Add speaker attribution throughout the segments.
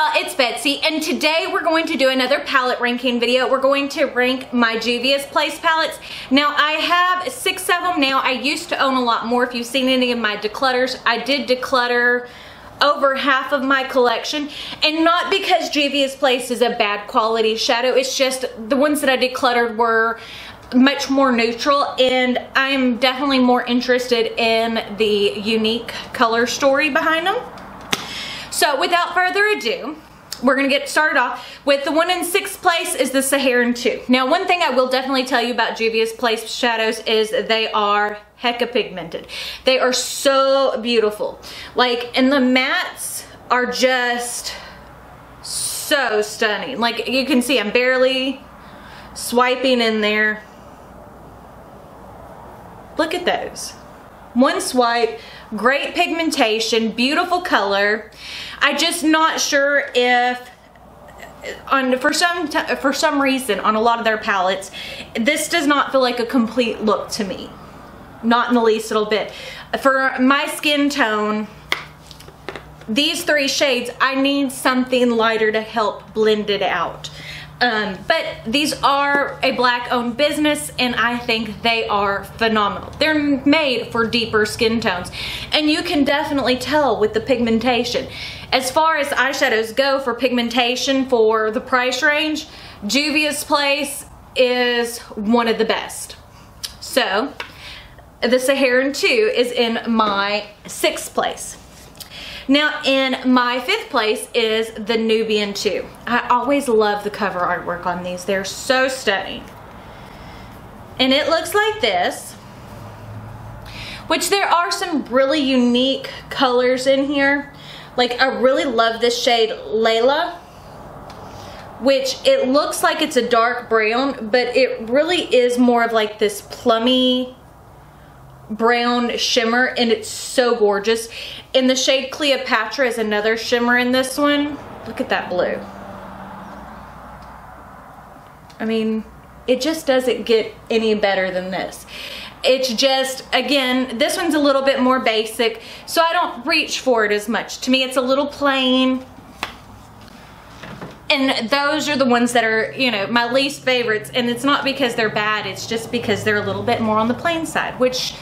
Speaker 1: y'all, it's Betsy, and today we're going to do another palette ranking video. We're going to rank my Juvia's Place palettes. Now, I have 6 of them now. I used to own a lot more. If you've seen any of my declutters, I did declutter over half of my collection, and not because Juvia's Place is a bad quality shadow. It's just the ones that I decluttered were much more neutral, and I'm definitely more interested in the unique color story behind them. So without further ado, we're gonna get started off with the one in 6th place is the Saharan II. Now, one thing I will definitely tell you about Juvia's Place shadows is they are hecka pigmented. They are so beautiful. Like, and the mattes are just so stunning. Like, you can see I'm barely swiping in there. Look at those. One swipe, great pigmentation, beautiful color. I'm just not sure if, for some reason, on a lot of their palettes, this does not feel like a complete look to me. Not in the least little bit. For my skin tone, these 3 shades, I need something lighter to help blend it out. But these are a black-owned business, and I think they are phenomenal. They're made for deeper skin tones, and you can definitely tell with the pigmentation. As far as eyeshadows go for pigmentation for the price range, Juvia's Place is one of the best. So, the Saharan II is in my 6th place. Now, in my 5th place is the Nubian II. I always love the cover artwork on these. They're so stunning. And it looks like this, which there are some really unique colors in here. Like, I really love this shade Layla, which it looks like it's a dark brown, but it really is more of like this plummy brown shimmer, and it's so gorgeous. And the shade Cleopatra is another shimmer in this one. Look at that blue. I mean, it just doesn't get any better than this. It's just, again, this one's a little bit more basic, so I don't reach for it as much. To me, it's a little plain. And those are the ones that are, you know, my least favorites. And it's not because they're bad, it's just because they're a little bit more on the plain side, which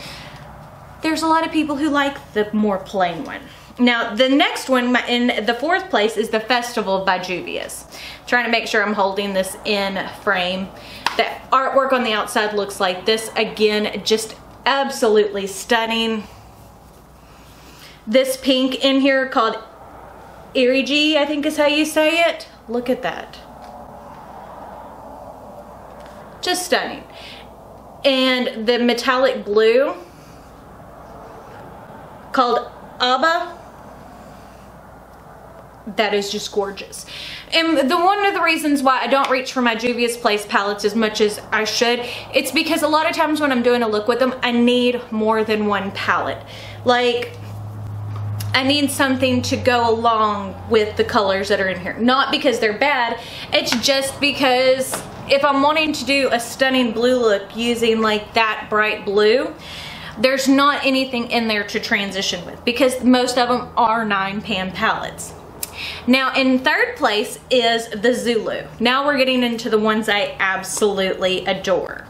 Speaker 1: there's a lot of people who like the more plain one. Now, the next one in the 4th place is the Festival by Juvia's. Trying to make sure I'm holding this in frame. The artwork on the outside looks like this. Again, just absolutely stunning. This pink in here called Irigi, I think is how you say it. Look at that. Just stunning. And the metallic blue called Abba. That is just gorgeous. And one of the reasons why I don't reach for my Juvia's Place palettes as much as I should, it's because a lot of times when I'm doing a look with them, I need more than one palette. Like, I need something to go along with the colors that are in here. Not because they're bad, it's just because if I'm wanting to do a stunning blue look using like that bright blue, there's not anything in there to transition with because most of them are 9-pan palettes. Now, in 3rd place is the Zulu. Now we're getting into the ones I absolutely adore.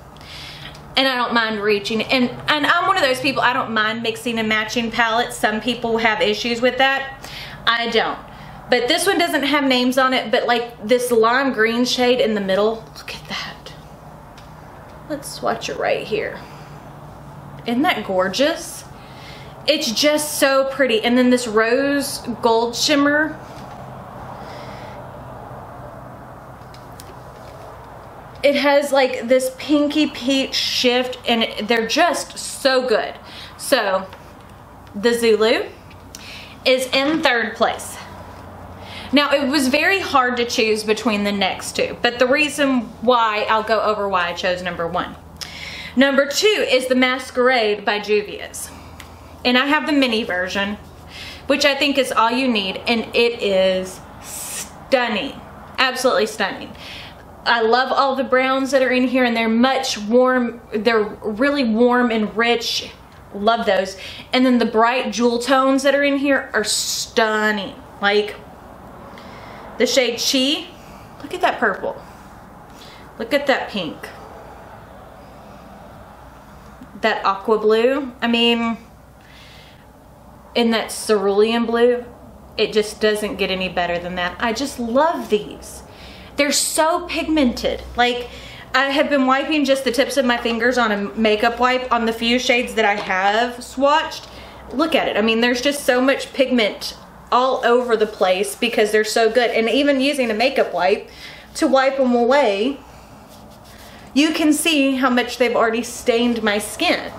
Speaker 1: And I don't mind reaching, and I'm one of those people, I don't mind mixing and matching palettes. Some people have issues with that. I don't. But this one doesn't have names on it, but like this lime green shade in the middle, look at that. Let's swatch it right here. Isn't that gorgeous? It's just so pretty. And then this rose gold shimmer. It has like this pinky peach shift, and they're just so good. So the Zulu is in 3rd place. Now, it was very hard to choose between the next 2, but the reason why, I'll go over why I chose number 1. Number 2 is the Masquerade by Juvia's. And I have the mini version, which I think is all you need, and it is stunning. Absolutely stunning. I love all the browns that are in here, and they're much warm. They're really warm and rich. Love those. And then the bright jewel tones that are in here are stunning. Like, the shade Chi. Look at that purple. Look at that pink. That aqua blue. I mean, in that cerulean blue, it just doesn't get any better than that. I just love these. They're so pigmented. Like, I have been wiping just the tips of my fingers on a makeup wipe on the few shades that I have swatched. Look at it. I mean, there's just so much pigment all over the place because they're so good. And even using a makeup wipe to wipe them away, you can see how much they've already stained my skin.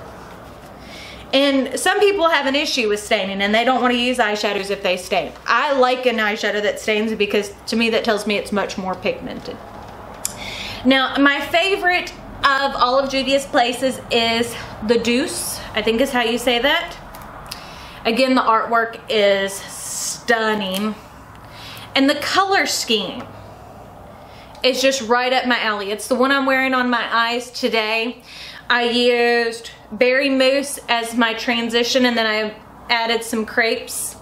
Speaker 1: And some people have an issue with staining and they don't want to use eyeshadows if they stain. I like an eyeshadow that stains because to me that tells me it's much more pigmented. Now, my favorite of all of Juvia's places is the Deuce, I think is how you say that. Again, the artwork is stunning. And the color scheme is just right up my alley. It's the one I'm wearing on my eyes today. I used berry mousse as my transition, and then I added some crepes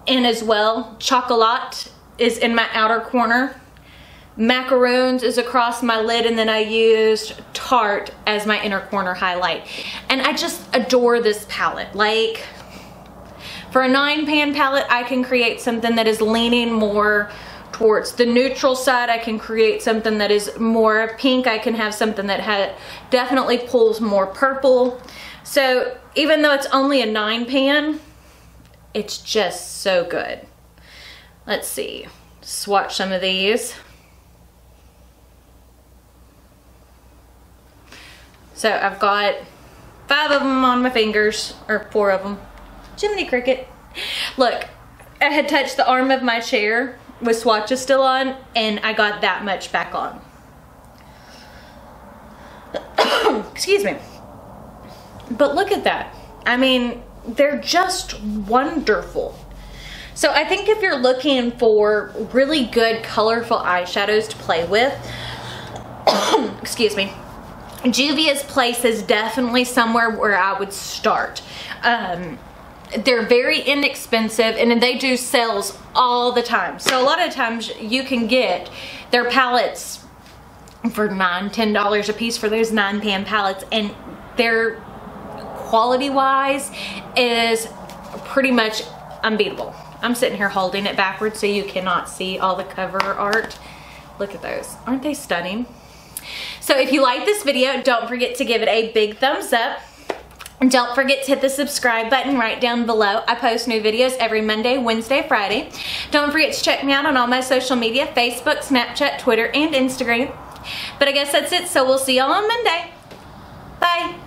Speaker 1: in as well. Chocolat is in my outer corner. Macaroons is across my lid, and then I used Tarte as my inner corner highlight. And I just adore this palette. Like, for a 9-pan palette, I can create something that is leaning more towards the neutral side. I can create something that is more pink. I can have something that definitely pulls more purple. So even though it's only a 9-pan, it's just so good. Let's see, swatch some of these. So I've got 5 of them on my fingers, or 4 of them. Jiminy Cricket. Look, I had touched the arm of my chair with swatches still on, and I got that much back on. Excuse me. But look at that. I mean, they're just wonderful. So I think if you're looking for really good colorful eyeshadows to play with, excuse me, Juvia's place is definitely somewhere where I would start. They're very inexpensive, and they do sales all the time. So a lot of times you can get their palettes for $9, $10 a piece for those 9-pan palettes, and their quality wise is pretty much unbeatable. I'm sitting here holding it backwards so you cannot see all the cover art. Look at those. Aren't they stunning? So if you like this video, don't forget to give it a big thumbs up. And don't forget to hit the subscribe button right down below. I post new videos every Monday, Wednesday, Friday. Don't forget to check me out on all my social media, Facebook, Snapchat, Twitter, and Instagram. But I guess that's it, so we'll see y'all on Monday. Bye.